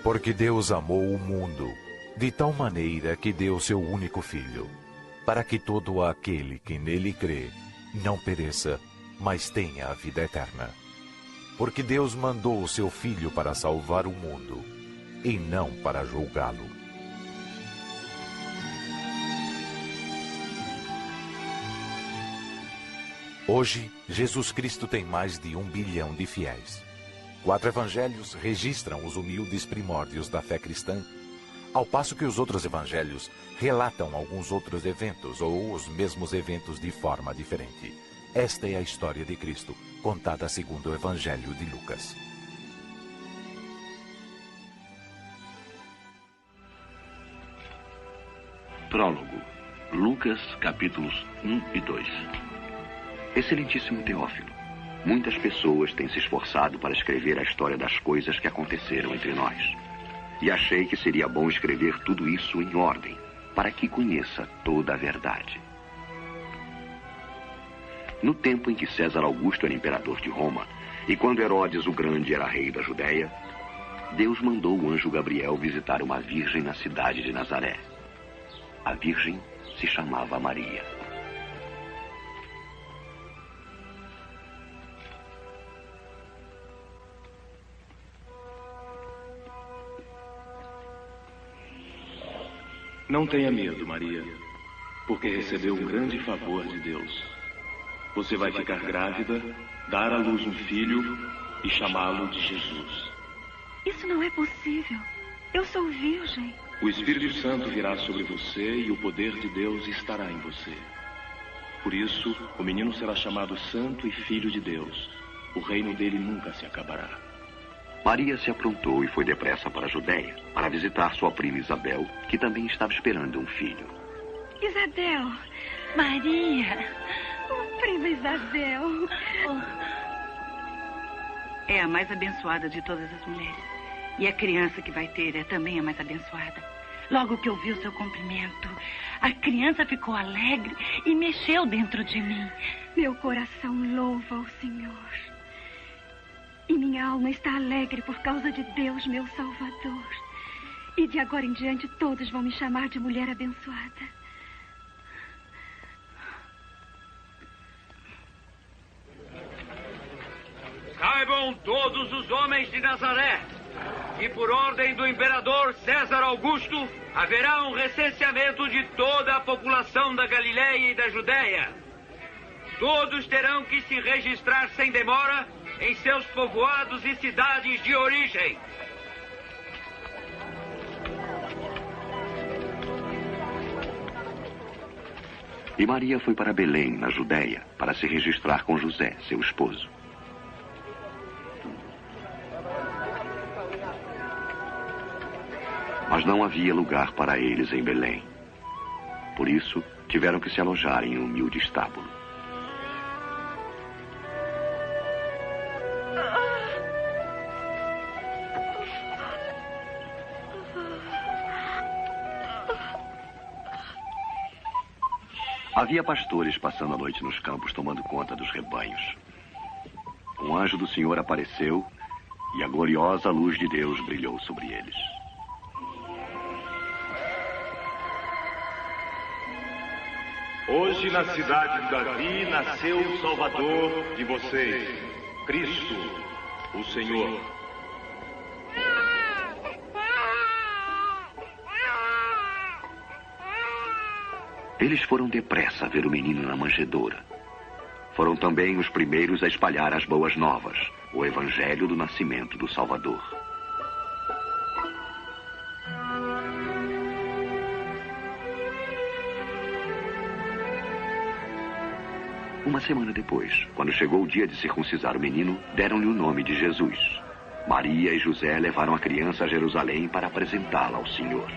Porque Deus amou o mundo de tal maneira que deu seu único Filho, para que todo aquele que nele crê não pereça, mas tenha a vida eterna. Porque Deus mandou o seu Filho para salvar o mundo, e não para julgá-lo. Hoje, Jesus Cristo tem mais de 1 bilhão de fiéis. 4 evangelhos registram os humildes primórdios da fé cristã, ao passo que os outros evangelhos relatam alguns outros eventos ou os mesmos eventos de forma diferente. Esta é a história de Cristo, contada segundo o Evangelho de Lucas. Prólogo. Lucas, capítulos 1 e 2. Excelentíssimo Teófilo, muitas pessoas têm se esforçado para escrever a história das coisas que aconteceram entre nós. E achei que seria bom escrever tudo isso em ordem, para que conheça toda a verdade. No tempo em que César Augusto era imperador de Roma, e quando Herodes o Grande era rei da Judéia, Deus mandou o anjo Gabriel visitar uma virgem na cidade de Nazaré. A virgem se chamava Maria. Não tenha medo, Maria, porque recebeu um grande favor de Deus. Você vai ficar grávida, dar à luz um filho e chamá-lo de Jesus. Isso não é possível. Eu sou virgem. O Espírito Santo virá sobre você e o poder de Deus estará em você. Por isso, o menino será chamado Santo e Filho de Deus. O reino dele nunca se acabará. Maria se aprontou e foi depressa para a Judéia, para visitar sua prima Isabel, que também estava esperando um filho. Isabel, Maria, prima Isabel. É a mais abençoada de todas as mulheres. E a criança que vai ter é também a mais abençoada. Logo que ouviu seu cumprimento, a criança ficou alegre e mexeu dentro de mim. Meu coração louva o Senhor. E minha alma está alegre por causa de Deus, meu Salvador. E de agora em diante todos vão me chamar de mulher abençoada. Saibam todos os homens de Nazaré que por ordem do imperador César Augusto haverá um recenseamento de toda a população da Galiléia e da Judéia. Todos terão que se registrar sem demora em seus povoados e cidades de origem. E Maria foi para Belém, na Judéia, para se registrar com José, seu esposo. Mas não havia lugar para eles em Belém. Por isso, tiveram que se alojar em um humilde estábulo. Havia pastores passando a noite nos campos, tomando conta dos rebanhos. Um anjo do Senhor apareceu e a gloriosa luz de Deus brilhou sobre eles. Hoje, na cidade de Davi, nasceu o Salvador de vocês, Cristo, o Senhor. Eles foram depressa ver o menino na manjedoura. Foram também os primeiros a espalhar as boas novas, o evangelho do nascimento do Salvador. Uma semana depois, quando chegou o dia de circuncisar o menino, deram-lhe o nome de Jesus. Maria e José levaram a criança a Jerusalém para apresentá-la ao Senhor.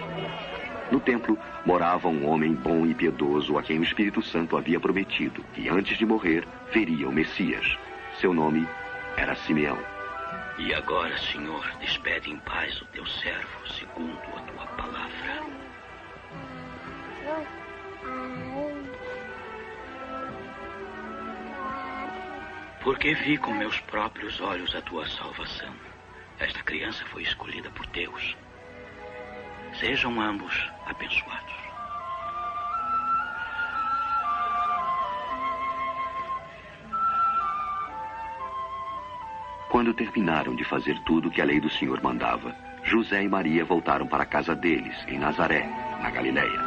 No templo morava um homem bom e piedoso a quem o Espírito Santo havia prometido que antes de morrer veria o Messias. Seu nome era Simeão. E agora, Senhor, despede em paz o teu servo, segundo a tua palavra. Porque vi com meus próprios olhos a tua salvação, Esta criança foi escolhida por Deus. Sejam ambos abençoados. Quando terminaram de fazer tudo o que a lei do Senhor mandava, José e Maria voltaram para a casa deles, em Nazaré, na Galileia.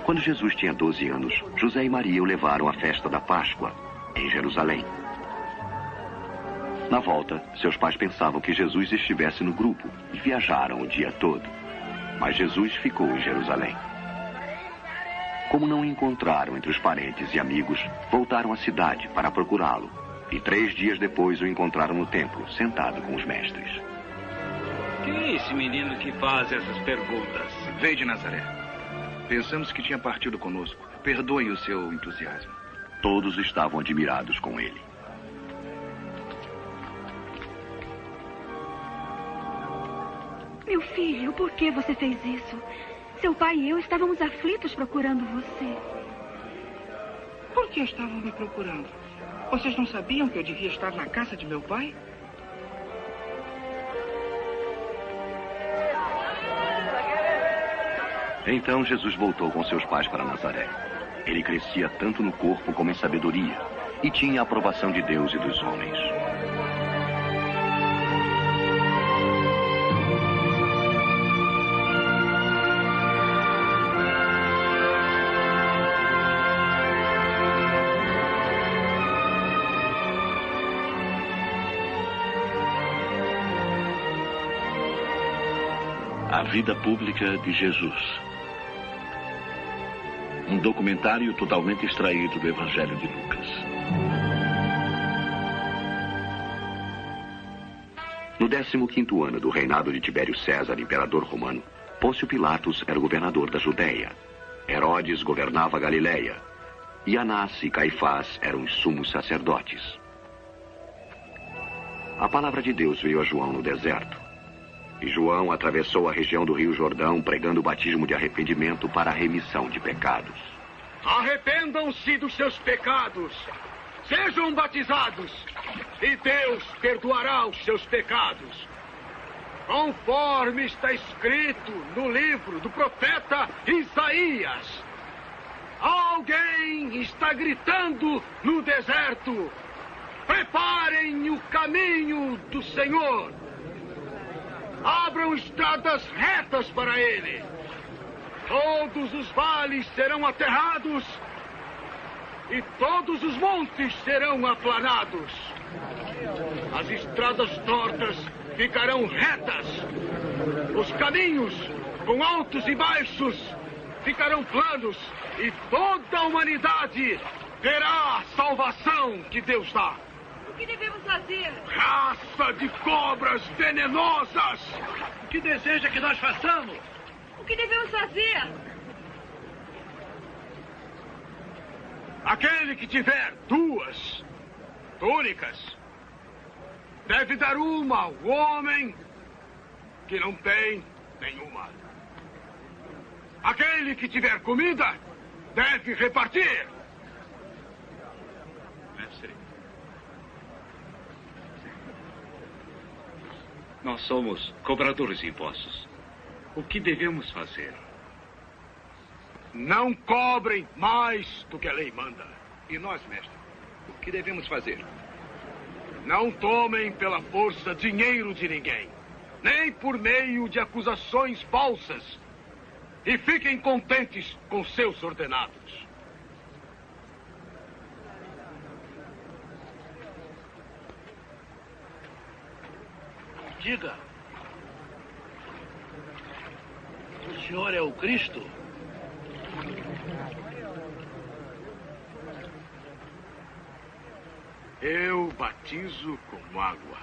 Quando Jesus tinha 12 anos, José e Maria o levaram à festa da Páscoa, em Jerusalém. Na volta, seus pais pensavam que Jesus estivesse no grupo e viajaram o dia todo. Mas Jesus ficou em Jerusalém. Como não o encontraram entre os parentes e amigos, voltaram à cidade para procurá-lo. E 3 dias depois o encontraram no templo, sentado com os mestres. Quem é esse menino que faz essas perguntas? Veio de Nazaré. Pensamos que tinha partido conosco. Perdoe o seu entusiasmo. Todos estavam admirados com ele. Meu filho, por que você fez isso? Seu pai e eu estávamos aflitos procurando você. Por que estavam me procurando? Vocês não sabiam que eu devia estar na casa de meu pai? Então Jesus voltou com seus pais para Nazaré. Ele crescia tanto no corpo como em sabedoria e tinha a aprovação de Deus e dos homens. A vida pública de Jesus. Um documentário totalmente extraído do Evangelho de Lucas. No 15º ano do reinado de Tibério César, imperador romano, Pôncio Pilatos era o governador da Judéia. Herodes governava a Galileia. E Anás e Caifás eram os sumos sacerdotes. A palavra de Deus veio a João no deserto. E João atravessou a região do Rio Jordão pregando o batismo de arrependimento para a remissão de pecados. Arrependam-se dos seus pecados, sejam batizados, e Deus perdoará os seus pecados. Conforme está escrito no livro do profeta Isaías. Alguém está gritando no deserto: preparem o caminho do Senhor. Abram estradas retas para ele. Todos os vales serão aterrados e todos os montes serão aplanados. As estradas tortas ficarão retas. Os caminhos, com altos e baixos, ficarão planos e toda a humanidade verá a salvação que Deus dá. O que devemos fazer? Raça de cobras venenosas! O que deseja que nós façamos? O que devemos fazer? Aquele que tiver 2 túnicas deve dar uma ao homem que não tem nenhuma. Aquele que tiver comida deve repartir. Nós somos cobradores de impostos. O que devemos fazer? Não cobrem mais do que a lei manda. E nós, mestre, o que devemos fazer? Não tomem pela força dinheiro de ninguém, nem por meio de acusações falsas. E fiquem contentes com seus ordenados. Diga. O senhor é o Cristo? Eu batizo com água.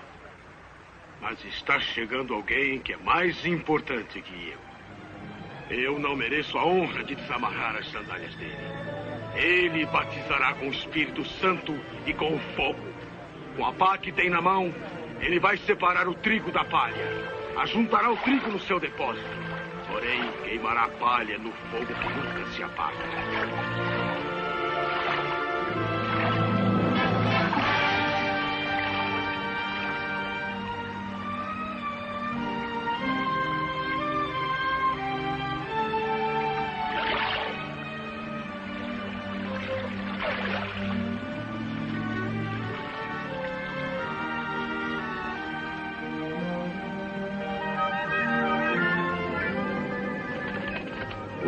Mas está chegando alguém que é mais importante que eu. Eu não mereço a honra de desamarrar as sandálias dele. Ele batizará com o Espírito Santo e com o fogo. Com a pá que tem na mão, ele vai separar o trigo da palha. Ajuntará o trigo no seu depósito. Porém, queimará a palha no fogo que nunca se apaga.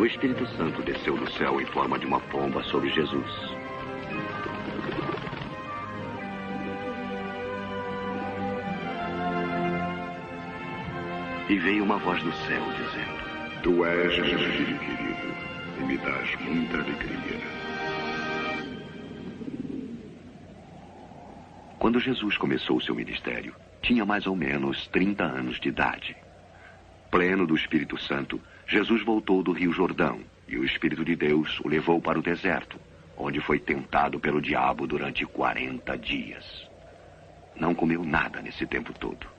O Espírito Santo desceu do céu em forma de uma pomba sobre Jesus. E veio uma voz do céu dizendo: Tu és meu filho querido, e me dás muita alegria. Quando Jesus começou o seu ministério, tinha mais ou menos 30 anos de idade. Pleno do Espírito Santo, Jesus voltou do Rio Jordão, e o Espírito de Deus o levou para o deserto, onde foi tentado pelo diabo durante 40 dias. Não comeu nada nesse tempo todo.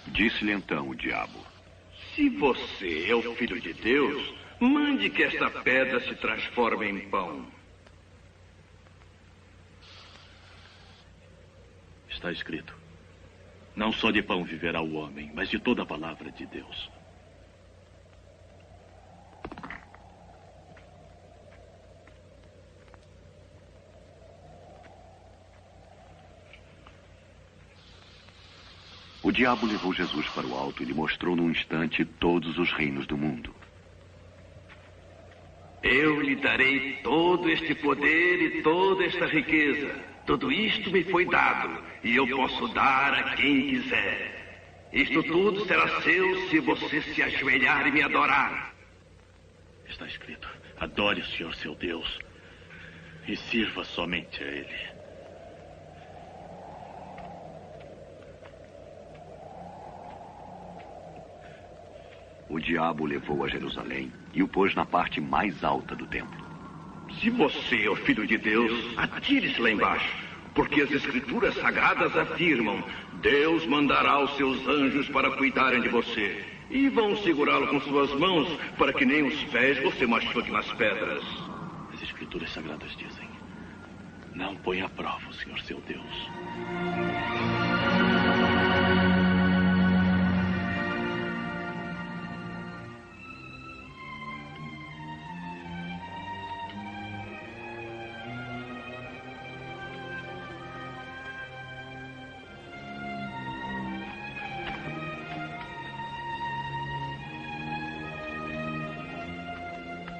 Disse-lhe então o diabo: Se você é o Filho de Deus, mande que esta pedra se transforme em pão. Está escrito: não só de pão viverá o homem, mas de toda a palavra de Deus. O diabo levou Jesus para o alto e lhe mostrou num instante todos os reinos do mundo. Eu lhe darei todo este poder e toda esta riqueza. Tudo isto me foi dado, e eu posso dar a quem quiser. Isto tudo será seu se você se ajoelhar e me adorar. Está escrito: adore o Senhor seu Deus e sirva somente a Ele. O diabo o levou a Jerusalém e o pôs na parte mais alta do templo. Se você é o Filho de Deus, atire-se lá embaixo, porque as Escrituras Sagradas afirmam: Deus mandará os seus anjos para cuidarem de você, e vão segurá-lo com suas mãos, para que nem os pés você machuque nas pedras. As Escrituras Sagradas dizem: não põe à prova o Senhor seu Deus.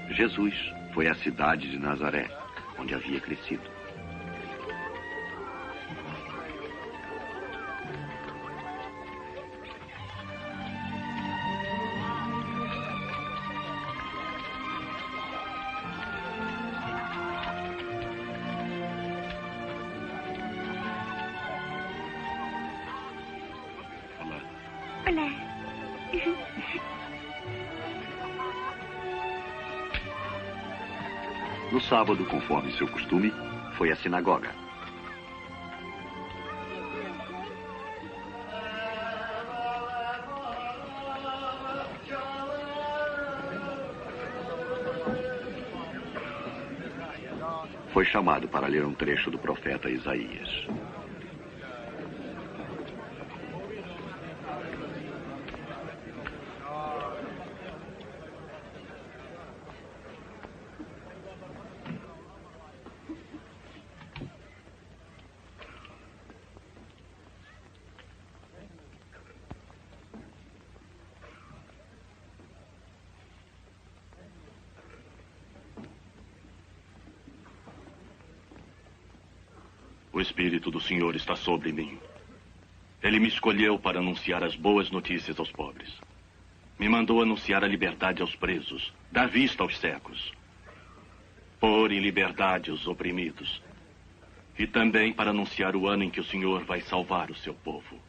Jesus foi à cidade de Nazaré, onde havia crescido. Olá. No sábado, conforme seu costume, foi à sinagoga. Foi chamado para ler um trecho do profeta Isaías. O Espírito do Senhor está sobre mim. Ele me escolheu para anunciar as boas notícias aos pobres. Me mandou anunciar a liberdade aos presos, dar vista aos cegos, pôr em liberdade os oprimidos. E também para anunciar o ano em que o Senhor vai salvar o seu povo.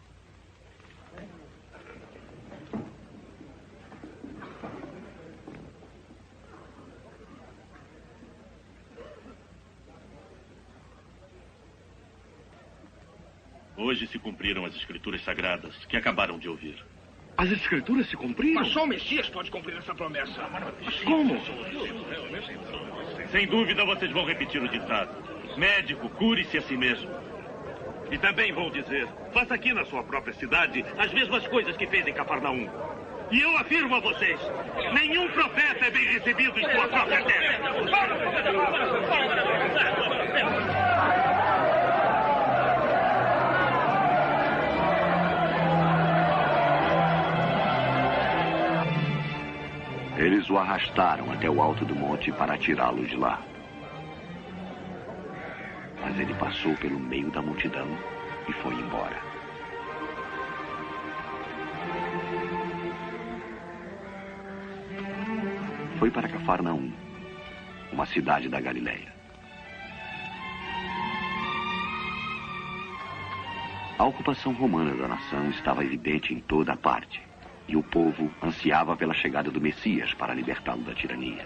Hoje se cumpriram as Escrituras Sagradas que acabaram de ouvir. As Escrituras se cumpriram? Mas só o Messias pode cumprir essa promessa. Mas como? Sem dúvida vocês vão repetir o ditado: médico, cure-se a si mesmo. E também vou dizer, faça aqui na sua própria cidade as mesmas coisas que fez em Cafarnaum. E eu afirmo a vocês, nenhum profeta é bem recebido em sua própria terra. Eles o arrastaram até o alto do monte para tirá-lo de lá. Mas ele passou pelo meio da multidão e foi embora. Foi para Cafarnaum, uma cidade da Galileia. A ocupação romana da nação estava evidente em toda a parte, e o povo ansiava pela chegada do Messias para libertá-lo da tirania.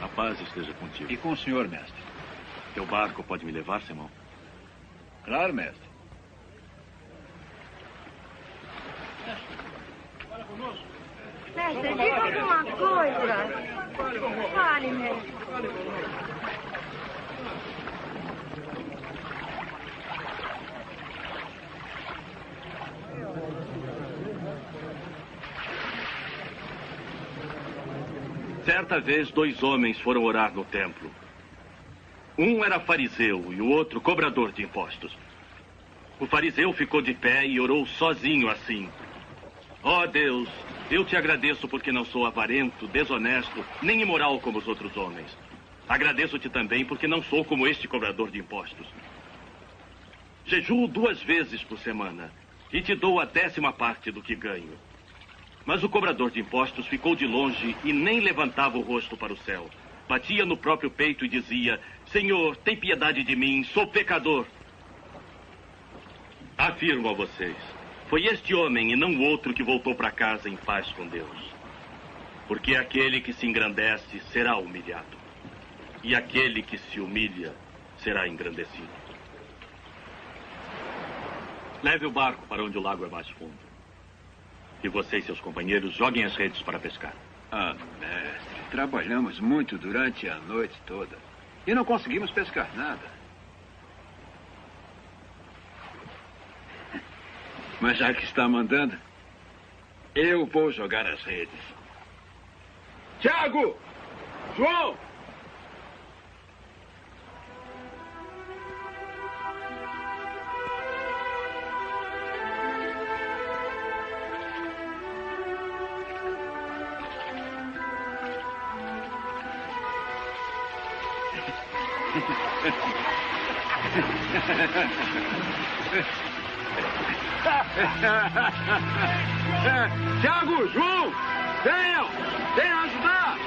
A paz esteja contigo. E com o senhor, mestre. Teu barco pode me levar, Simão? Claro, mestre. Mestre, diga alguma coisa. Fale, mestre. Certa vez, 2 homens foram orar no templo. Um era fariseu e o outro cobrador de impostos. O fariseu ficou de pé e orou sozinho assim: ó Deus, eu te agradeço porque não sou avarento, desonesto, nem imoral como os outros homens. Agradeço-te também porque não sou como este cobrador de impostos. Jejuo 2 vezes por semana e te dou a 10ª parte do que ganho. Mas o cobrador de impostos ficou de longe e nem levantava o rosto para o céu. Batia no próprio peito e dizia: Senhor, tem piedade de mim, sou pecador. Afirmo a vocês, foi este homem e não o outro que voltou para casa em paz com Deus. Porque aquele que se engrandece será humilhado, e aquele que se humilha será engrandecido. Leve o barco para onde o lago é mais fundo. E você e seus companheiros joguem as redes para pescar. Ah, mestre, trabalhamos muito durante a noite toda e não conseguimos pescar nada. Mas já que está mandando, eu vou jogar as redes. Tiago! João! Tiago, João, venham ajudar!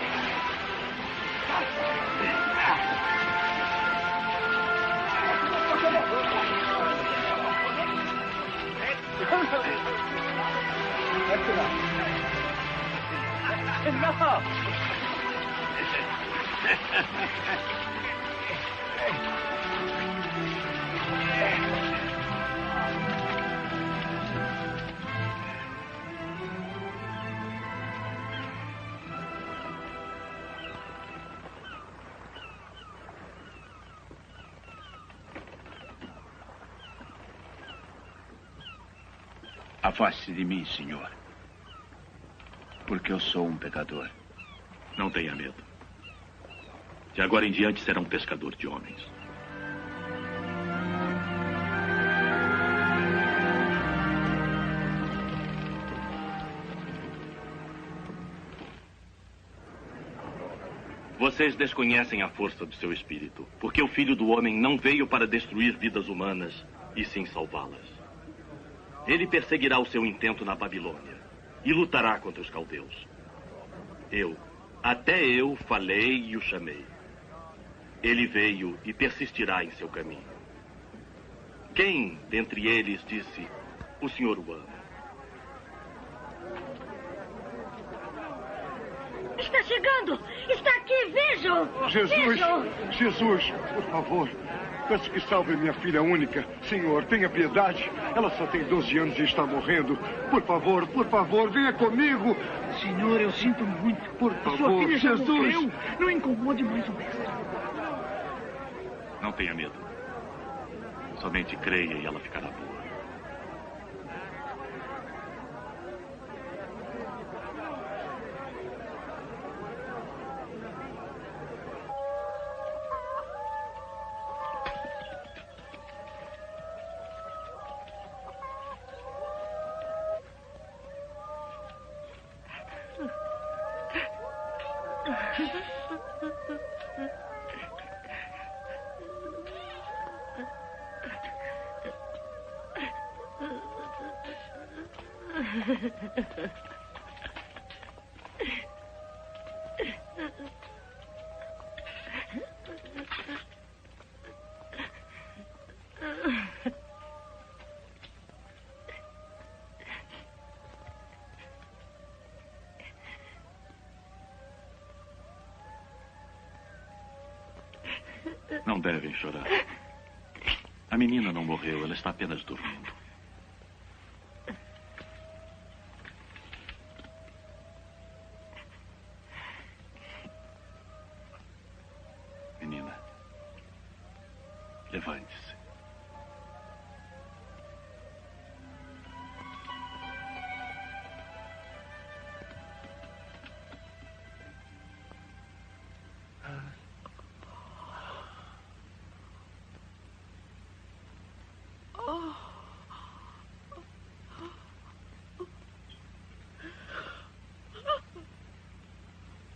Afaste-se de mim, senhor, porque eu sou um pecador. Não tenha medo. De agora em diante será um pescador de homens. Vocês desconhecem a força do seu espírito, porque o Filho do Homem não veio para destruir vidas humanas, e sim salvá-las. Ele perseguirá o seu intento na Babilônia e lutará contra os caldeus. Até eu falei e o chamei. Ele veio e persistirá em seu caminho. Quem dentre eles disse: o Senhor o ama? Está chegando! Está aqui, vejam! Jesus! Vejam! Jesus, por favor. Peço que salve minha filha única. Senhor, tenha piedade. Ela só tem 12 anos e está morrendo. Por favor, venha comigo. Senhor, eu sinto muito. Por A sua favor, filha já Jesus. morreu. Não incomode mais o mestre. Não tenha medo. Somente creia e ela ficará boa. Não devem chorar. A menina não morreu, ela está apenas dormindo. Menina, levante-se.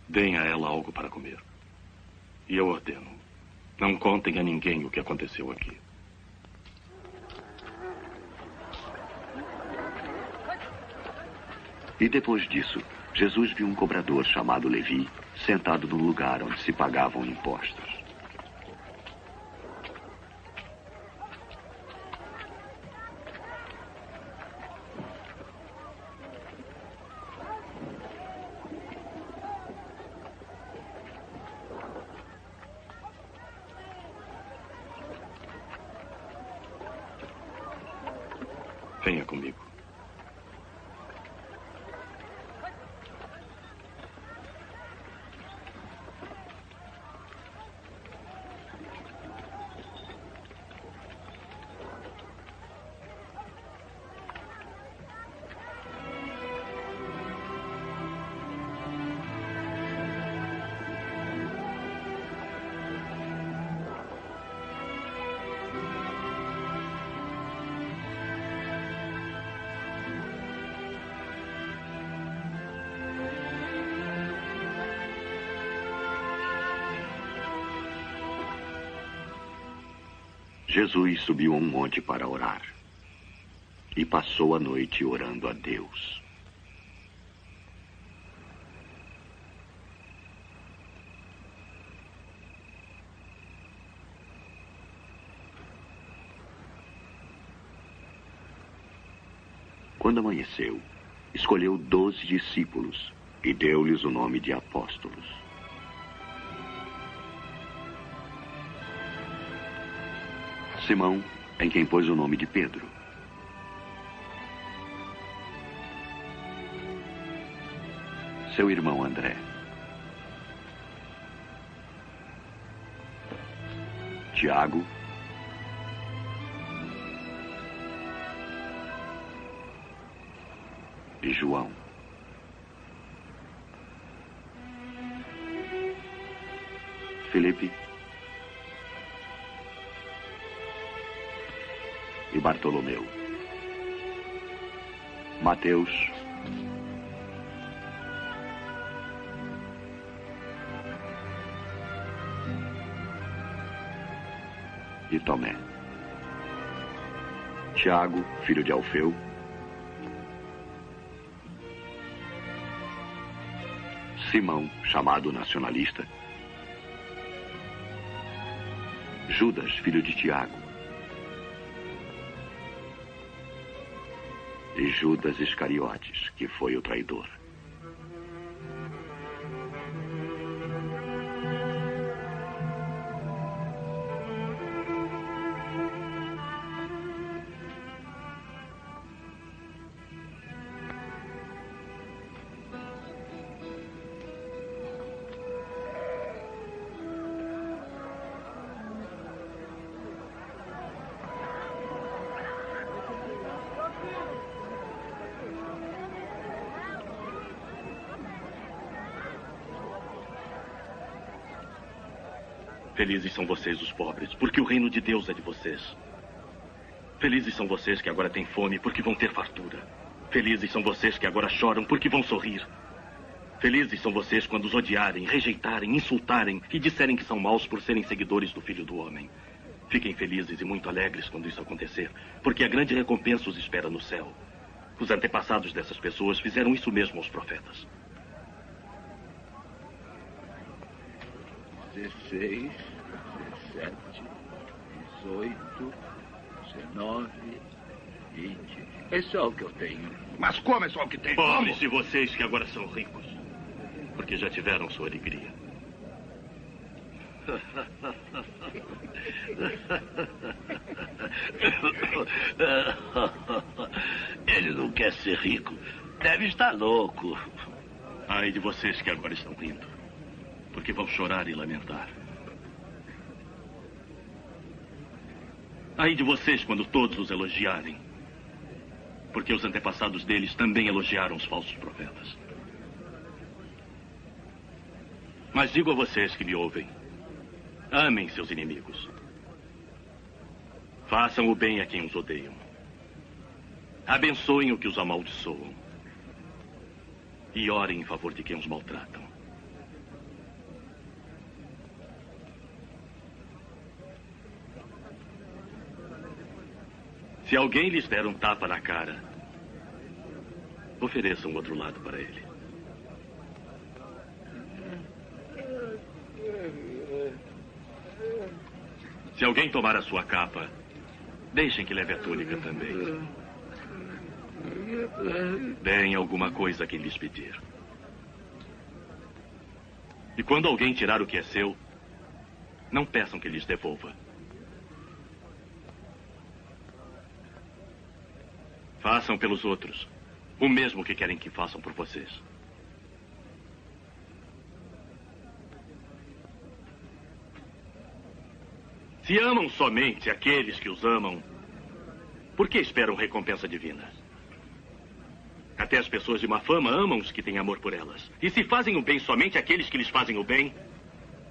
Deem a ela algo para comer. E eu ordeno, não contem a ninguém o que aconteceu aqui. E depois disso, Jesus viu um cobrador chamado Levi sentado no lugar onde se pagavam impostos. Venha comigo. Jesus subiu a um monte para orar e passou a noite orando a Deus. Quando amanheceu, escolheu 12 discípulos e deu-lhes o nome de apóstolos. Simão, em quem pôs o nome de Pedro. Seu irmão André. Tiago. E João. Felipe. E Bartolomeu. Mateus. E Tomé. Tiago, filho de Alfeu. Simão, chamado nacionalista. Judas, filho de Tiago. E Judas Iscariotes, que foi o traidor. Felizes são vocês, os pobres, porque o reino de Deus é de vocês. Felizes são vocês que agora têm fome, porque vão ter fartura. Felizes são vocês que agora choram, porque vão sorrir. Felizes são vocês quando os odiarem, rejeitarem, insultarem e disserem que são maus por serem seguidores do Filho do Homem. Fiquem felizes e muito alegres quando isso acontecer, porque a grande recompensa os espera no céu. Os antepassados dessas pessoas fizeram isso mesmo aos profetas. 16, 17, 18, 19, 20. É só o que eu tenho. Mas como é só o que tem? Pobres de vocês que agora são ricos, porque já tiveram sua alegria. Ele não quer ser rico. Deve estar louco. Ai de vocês que agora estão rindo, porque vão chorar e lamentar. Ai de vocês quando todos os elogiarem, porque os antepassados deles também elogiaram os falsos profetas. Mas digo a vocês que me ouvem: amem seus inimigos. Façam o bem a quem os odeiam. Abençoem o que os amaldiçoam. E orem em favor de quem os maltratam. Se alguém lhes der um tapa na cara, ofereçam o outro lado para ele. Se alguém tomar a sua capa, deixem que leve a túnica também. Deem alguma coisa a quem lhes pedir. E quando alguém tirar o que é seu, não peçam que lhes devolva. Façam pelos outros o mesmo que querem que façam por vocês. Se amam somente aqueles que os amam, por que esperam recompensa divina? Até as pessoas de má fama amam os que têm amor por elas. E se fazem o bem somente àqueles que lhes fazem o bem,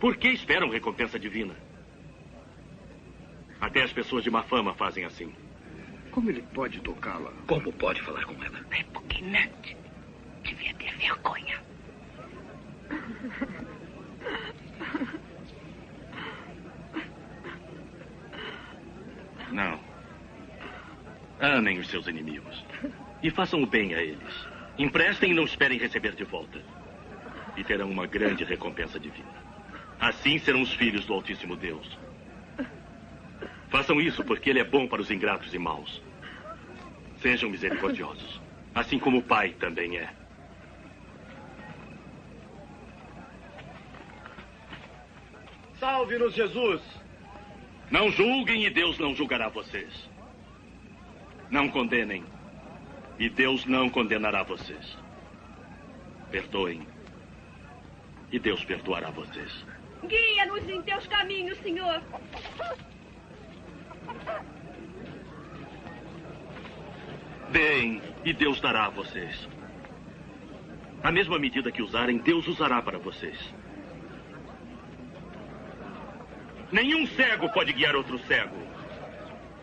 por que esperam recompensa divina? Até as pessoas de má fama fazem assim. Como ele pode tocá-la? Como pode falar com ela? Repugnante. Devia ter vergonha. Não. Amem os seus inimigos. E façam o bem a eles. Emprestem e não esperem receber de volta. E terão uma grande recompensa divina. Assim serão os filhos do Altíssimo Deus. Façam isso porque Ele é bom para os ingratos e maus. Sejam misericordiosos, assim como o Pai também é. Salve-nos, Jesus! Não julguem e Deus não julgará vocês. Não condenem e Deus não condenará vocês. Perdoem e Deus perdoará vocês. Guia-nos em teus caminhos, Senhor. Deem e Deus dará a vocês. A mesma medida que usarem, Deus usará para vocês. Nenhum cego pode guiar outro cego.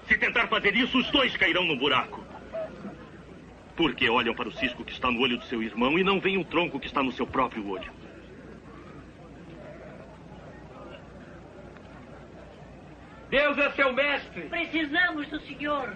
Se tentar fazer isso, os dois cairão no buraco. Porque olham para o cisco que está no olho do seu irmão e não veem o tronco que está no seu próprio olho. Deus é seu mestre. Precisamos do Senhor.